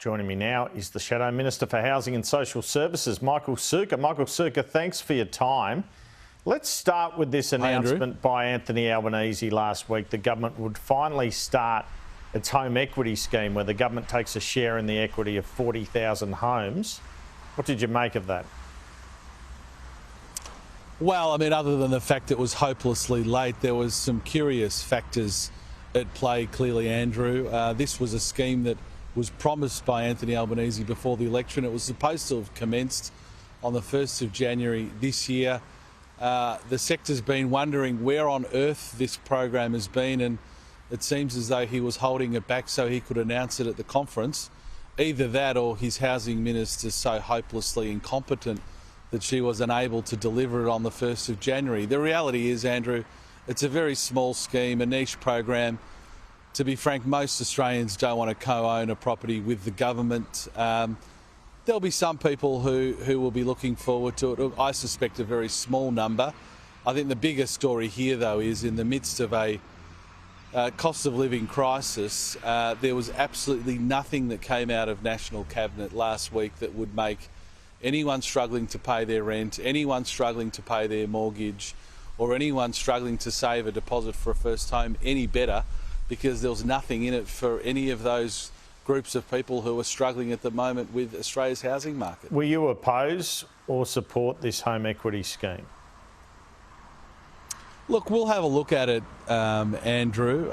Joining me now is the Shadow Minister for Housing and Social Services, Michael Sukkar. Michael Sukkar, thanks for your time. Let's start with this announcement by Anthony Albanese last week. The government would finally start its home equity scheme, where the government takes a share in the equity of 40,000 homes. What did you make of that? Well, I mean, other than the fact it was hopelessly late, there was some curious factors at play, clearly, Andrew. This was a scheme that was promised by Anthony Albanese before the election. It was supposed to have commenced on the 1st of January this year. The sector's been wondering where on earth this program has been, and it seems as though he was holding it back so he could announce it at the conference. Either that or his housing minister's so hopelessly incompetent that she was unable to deliver it on the 1st of January. The reality is, Andrew, it's a very small scheme, a niche program. To be frank, most Australians don't want to co-own a property with the government. There'll be some people who will be looking forward to it. I suspect a very small number. I think the bigger story here, though, is in the midst of a cost of living crisis, there was absolutely nothing that came out of National Cabinet last week that would make anyone struggling to pay their rent, anyone struggling to pay their mortgage, or anyone struggling to save a deposit for a first home any better, because there was nothing in it for any of those groups of people who are struggling at the moment with Australia's housing market. Will you oppose or support this home equity scheme? Look, we'll have a look at it, Andrew.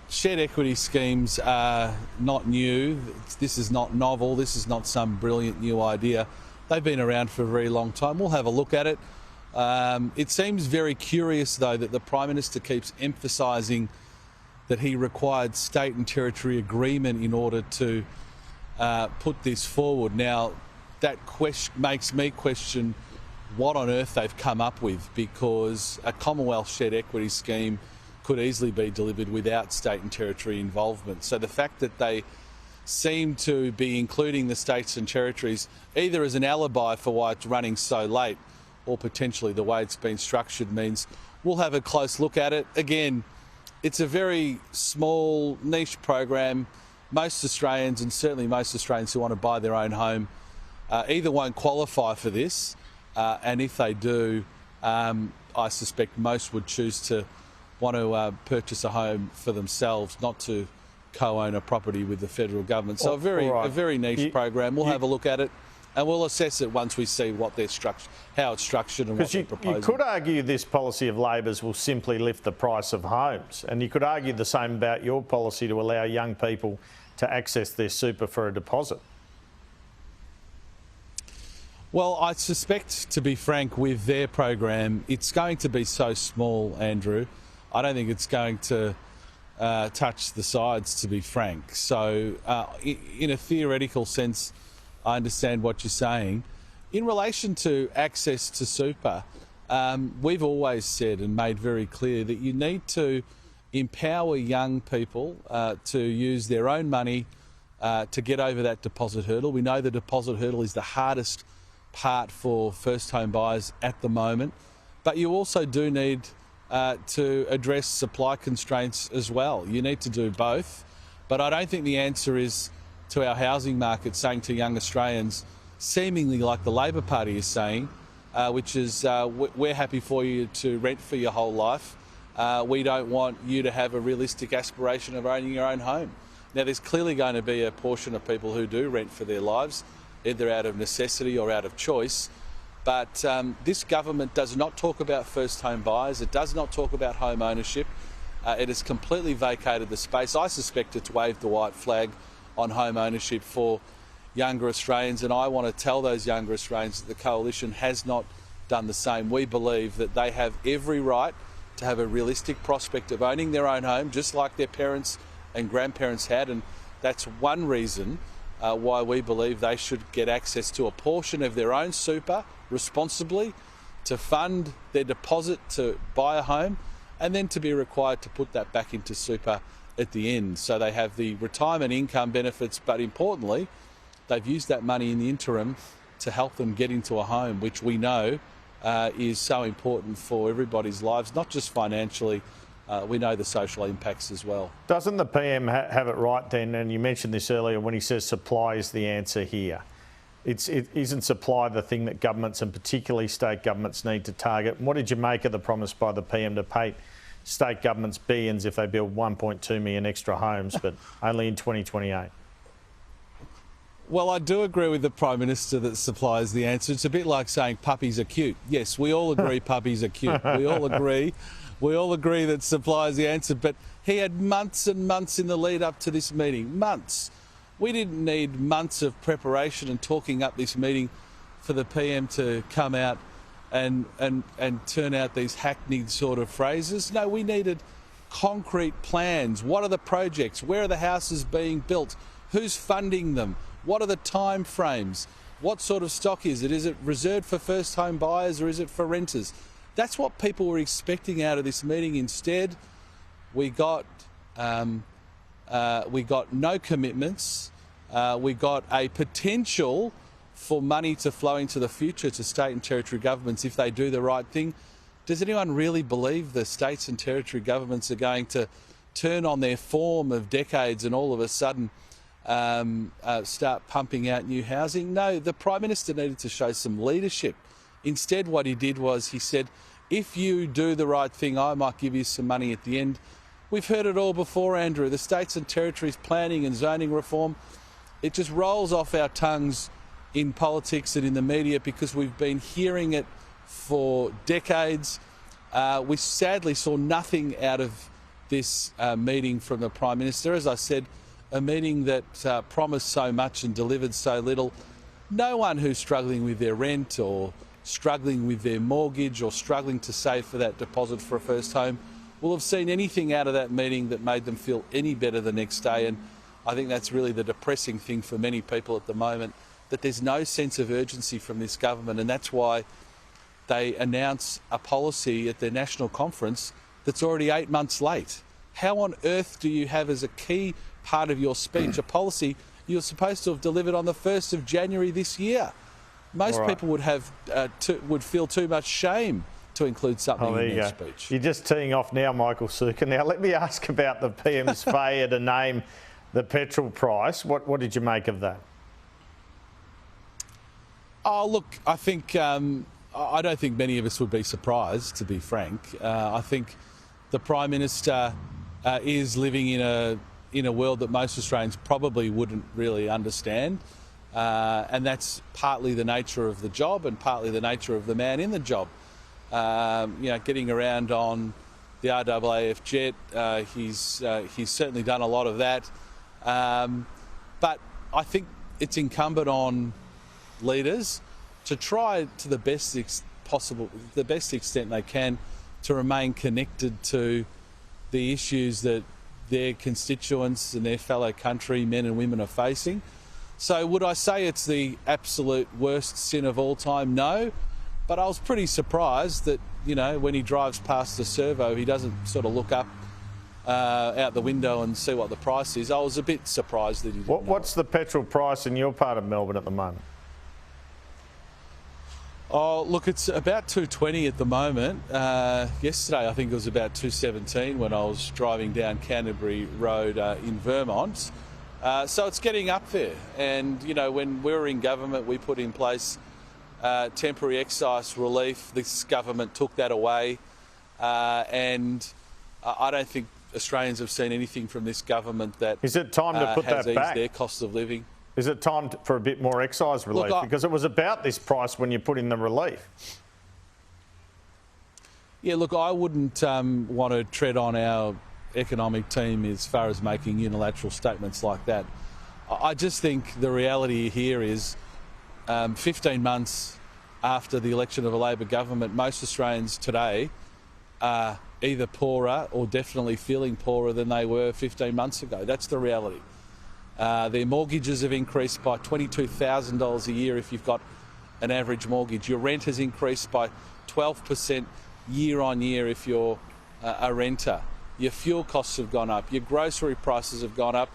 Shared equity schemes are not new. This is not novel. This is not some brilliant new idea. They've been around for a very long time. We'll have a look at it. It seems very curious, though, that the Prime Minister keeps emphasising that he required state and territory agreement in order to put this forward. Now, that makes me question what on earth they've come up with, because a Commonwealth shared equity scheme could easily be delivered without state and territory involvement. So the fact that they seem to be including the states and territories either as an alibi for why it's running so late, or potentially the way it's been structured, means we'll have a close look at it. Again, it's a very small niche program. Most Australians, and certainly most Australians who want to buy their own home, either won't qualify for this, and if they do, I suspect most would choose to want to purchase a home for themselves, not to co-own a property with the federal government. So a very niche program. We'll have a look at it, and we'll assess it once we see what they're structured, how it's structured, and what they're proposing. You could argue this policy of Labor's will simply lift the price of homes, and you could argue the same about your policy to allow young people to access their super for a deposit. Well, I suspect, to be frank, with their program, it's going to be so small, Andrew. I don't think it's going to touch the sides, to be frank. So, in a theoretical sense, I understand what you're saying. In relation to access to super, we've always said and made very clear that you need to empower young people to use their own money to get over that deposit hurdle. We know the deposit hurdle is the hardest part for first home buyers at the moment, but you also do need to address supply constraints as well. You need to do both, but I don't think the answer is to our housing market saying to young Australians, seemingly like the Labor Party is saying, which is we're happy for you to rent for your whole life. We don't want you to have a realistic aspiration of owning your own home. Now, there's clearly going to be a portion of people who do rent for their lives, either out of necessity or out of choice. But this government does not talk about first home buyers. It does not talk about home ownership. It has completely vacated the space. I suspect it's waved the white flag on home ownership for younger Australians, and I want to tell those younger Australians that the Coalition has not done the same. We believe that they have every right to have a realistic prospect of owning their own home, just like their parents and grandparents had, and that's one reason why we believe they should get access to a portion of their own super responsibly, to fund their deposit to buy a home, and then to be required to put that back into super at the end. So they have the retirement income benefits, but importantly, they've used that money in the interim to help them get into a home, which we know is so important for everybody's lives, not just financially, we know the social impacts as well. Doesn't the PM have it right then? And you mentioned this earlier when he says supply is the answer here. Isn't supply the thing that governments and particularly state governments need to target? And what did you make of the promise by the PM to pay state governments billions if they build 1.2 million extra homes, but only in 2028? Well, I do agree with the Prime Minister that supply is the answer. It's a bit like saying puppies are cute. Yes, we all agree puppies are cute. We all agree that supply is the answer. But he had months and months in the lead up to this meeting. Months. We didn't need months of preparation and talking up this meeting for the PM to come out and turn out these hackneyed sort of phrases. No, we needed concrete plans. What are the projects? Where are the houses being built? Who's funding them? What are the time frames? What sort of stock is it? Is it reserved for first home buyers or is it for renters? That's what people were expecting out of this meeting. Instead, we got no commitments. We got a potential for money to flow into the future to state and territory governments if they do the right thing. Does anyone really believe the states and territory governments are going to turn on their form of decades and all of a sudden start pumping out new housing? No, the Prime Minister needed to show some leadership. Instead, what he did was he said, if you do the right thing, I might give you some money at the end. We've heard it all before, Andrew. The states and territories planning and zoning reform, it just rolls off our tongues in politics and in the media because we've been hearing it for decades. We sadly saw nothing out of this meeting from the Prime Minister. As I said, a meeting that promised so much and delivered so little. No one who's struggling with their rent or struggling with their mortgage or struggling to save for that deposit for a first home will have seen anything out of that meeting that made them feel any better the next day. And I think that's really the depressing thing for many people at the moment, that there's no sense of urgency from this government, and that's why they announce a policy at their national conference that's already 8 months late. How on earth do you have as a key part of your speech a policy you're supposed to have delivered on the 1st of January this year? Most people would have would feel too much shame to include something in their speech. You're just teeing off now, Michael Suker. Now, let me ask about the PM's failure to name the petrol price. What did you make of that? Oh, look, I think I don't think many of us would be surprised, to be frank. I think the Prime Minister is living in a world that most Australians probably wouldn't really understand. And that's partly the nature of the job and partly the nature of the man in the job. Getting around on the RAAF jet, he's certainly done a lot of that. But I think it's incumbent on leaders to try to the best extent they can to remain connected to the issues that their constituents and their fellow countrymen and women are facing. So would I say it's the absolute worst sin of all time? No. But I was pretty surprised that, when he drives past the servo, he doesn't sort of look up out the window and see what the price is. I was a bit surprised that he didn't. What's the petrol price in your part of Melbourne at the moment? Oh, look, it's about $2.20 at the moment. Yesterday, I think it was about $2.17 when I was driving down Canterbury Road in Vermont. So it's getting up there. And, when we were in government, we put in place temporary excise relief. This government took that away. And I don't think Australians have seen anything from this government that is it time to put that back? Their cost of living. Is it time for a bit more excise relief? Because it was about this price when you put in the relief. Yeah, look, I wouldn't want to tread on our economic team as far as making unilateral statements like that. I just think the reality here is 15 months after the election of a Labor government, most Australians today are either poorer or definitely feeling poorer than they were 15 months ago. That's the reality. Their mortgages have increased by $22,000 a year if you've got an average mortgage. Your rent has increased by 12% year on year if you're a renter. Your fuel costs have gone up, your grocery prices have gone up,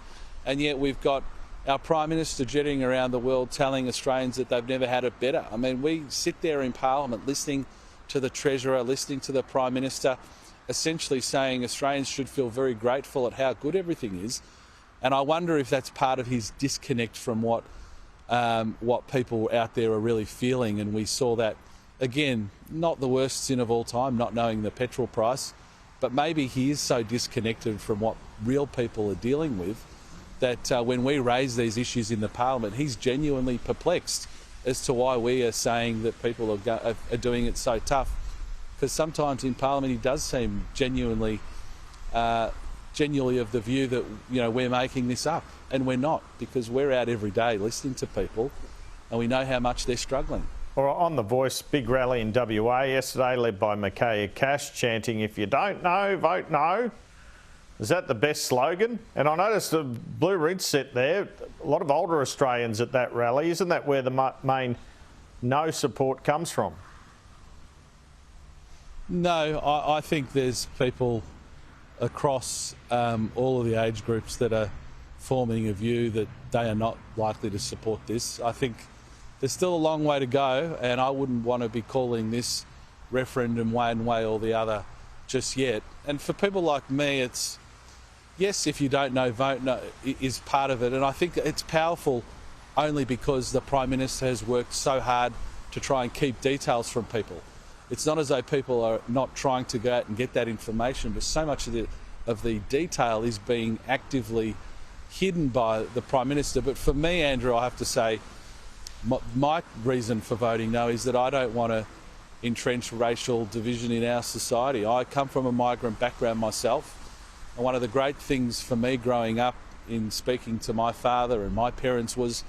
and yet we've got our Prime Minister jetting around the world telling Australians that they've never had it better. I mean, we sit there in Parliament listening to the Treasurer, listening to the Prime Minister, essentially saying Australians should feel very grateful at how good everything is. And I wonder if that's part of his disconnect from what people out there are really feeling. And we saw that, again, not the worst sin of all time, not knowing the petrol price, but maybe he is so disconnected from what real people are dealing with that when we raise these issues in the parliament, he's genuinely perplexed as to why we are saying that people are doing it so tough. Because sometimes in parliament he does seem genuinely of the view that, you know, we're making this up, and we're not, because we're out every day listening to people and we know how much they're struggling. All right, on The Voice, big rally in WA yesterday led by Micaiah Cash chanting, "If you don't know, vote no." Is that the best slogan? And I noticed the Blue Ridge set there, a lot of older Australians at that rally. Isn't that where the main no support comes from? No, I think there's people across all of the age groups that are forming a view that they are not likely to support this. I think there's still a long way to go, and I wouldn't want to be calling this referendum one way or the other just yet. And for people like me, it's, yes, if you don't know, vote no is part of it. And I think it's powerful only because the Prime Minister has worked so hard to try and keep details from people. It's not as though people are not trying to go out and get that information, but so much of the detail is being actively hidden by the Prime Minister. But for me, Andrew, I have to say, my reason for voting no is that I don't want to entrench racial division in our society. I come from a migrant background myself, and one of the great things for me growing up in speaking to my father and my parents was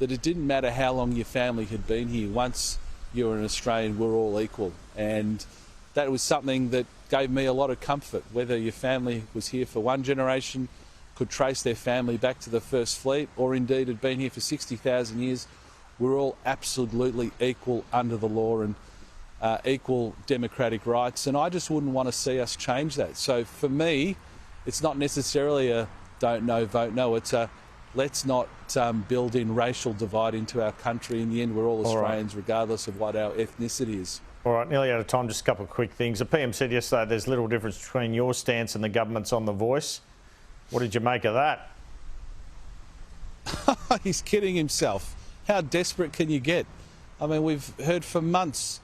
that it didn't matter how long your family had been here. Once you were an Australian, we're all equal. And that was something that gave me a lot of comfort, whether your family was here for one generation, could trace their family back to the First Fleet, or indeed had been here for 60,000 years. We're all absolutely equal under the law and equal democratic rights. And I just wouldn't want to see us change that. So for me, it's not necessarily a don't know, vote no. It's a let's not build in racial divide into our country. In the end, we're all Australians, regardless of what our ethnicity is. All right, nearly out of time, just a couple of quick things. The PM said yesterday there's little difference between your stance and the government's on The Voice. What did you make of that? He's kidding himself. How desperate can you get? I mean, we've heard for months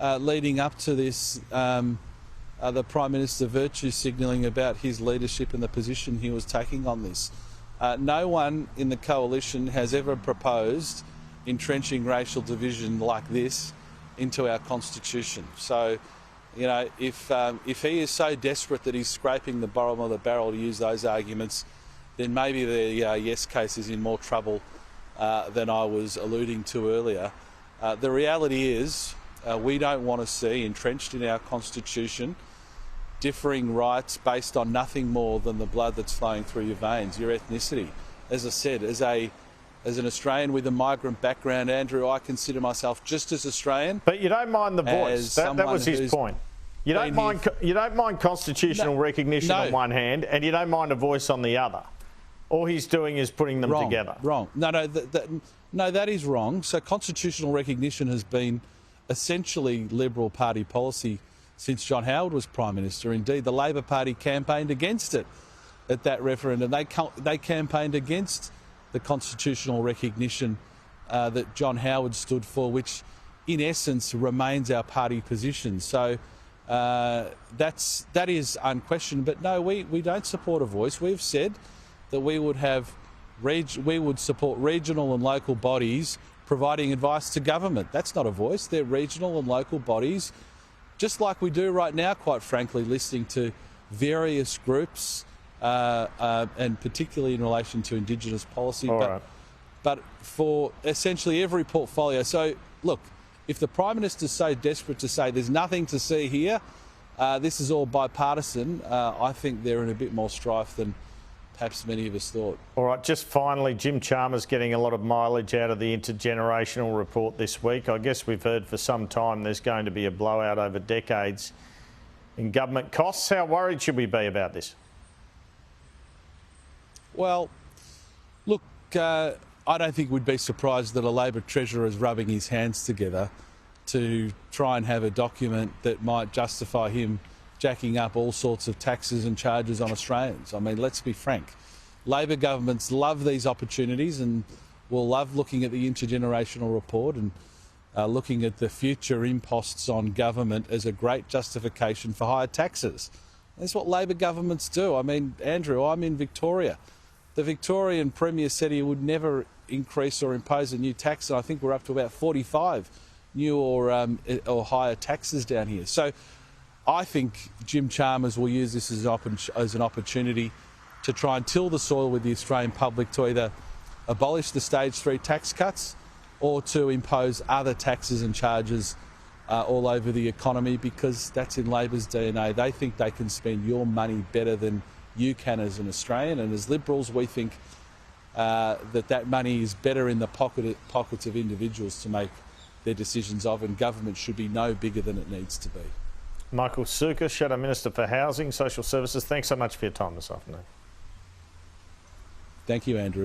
leading up to this, the Prime Minister virtue signalling about his leadership and the position he was taking on this. No one in the coalition has ever proposed entrenching racial division like this into our constitution. So, you know, if he is so desperate that he's scraping the bottom of the barrel to use those arguments, then maybe the yes case is in more trouble than I was alluding to earlier. The reality is we don't want to see entrenched in our constitution differing rights based on nothing more than the blood that's flowing through your veins, your ethnicity. As I said, as an Australian with a migrant background, Andrew, I consider myself just as Australian. But you don't mind The Voice. That was his point. You don't mind constitutional recognition on one hand, and you don't mind a voice on the other. All he's doing is putting them together. Wrong. No, that is wrong. So constitutional recognition has been essentially Liberal Party policy since John Howard was Prime Minister. Indeed, the Labor Party campaigned against it at that referendum. They campaigned against the constitutional recognition that John Howard stood for, which in essence remains our party position. So that is unquestioned. But no, we don't support A Voice. We've said that we would support regional and local bodies providing advice to government. That's not A Voice. They're regional and local bodies, just like we do right now, quite frankly, listening to various groups, and particularly in relation to Indigenous policy, but for essentially every portfolio. So, look, if the Prime Minister's so desperate to say there's nothing to see here, this is all bipartisan, I think they're in a bit more strife than perhaps many of us thought. All right, just finally, Jim Chalmers getting a lot of mileage out of the Intergenerational report this week. I guess we've heard for some time there's going to be a blowout over decades in government costs. How worried should we be about this? Well, look, I don't think we'd be surprised that a Labor Treasurer is rubbing his hands together to try and have a document that might justify him jacking up all sorts of taxes and charges on Australians. I mean, let's be frank. Labor governments love these opportunities and will love looking at the Intergenerational report and looking at the future imposts on government as a great justification for higher taxes. That's what Labor governments do. I mean, Andrew, I'm in Victoria. The Victorian Premier said he would never increase or impose a new tax, and I think we're up to about 45 new or higher taxes down here. So I think Jim Chalmers will use this as an opportunity to try and till the soil with the Australian public to either abolish the stage 3 tax cuts or to impose other taxes and charges all over the economy, because that's in Labor's DNA. They think they can spend your money better than you can as an Australian, and as Liberals we think that money is better in the pockets of individuals to make their decisions of, and government should be no bigger than it needs to be. Michael Sukkar, Shadow Minister for Housing, Social Services, thanks so much for your time this afternoon. Thank you, Andrew.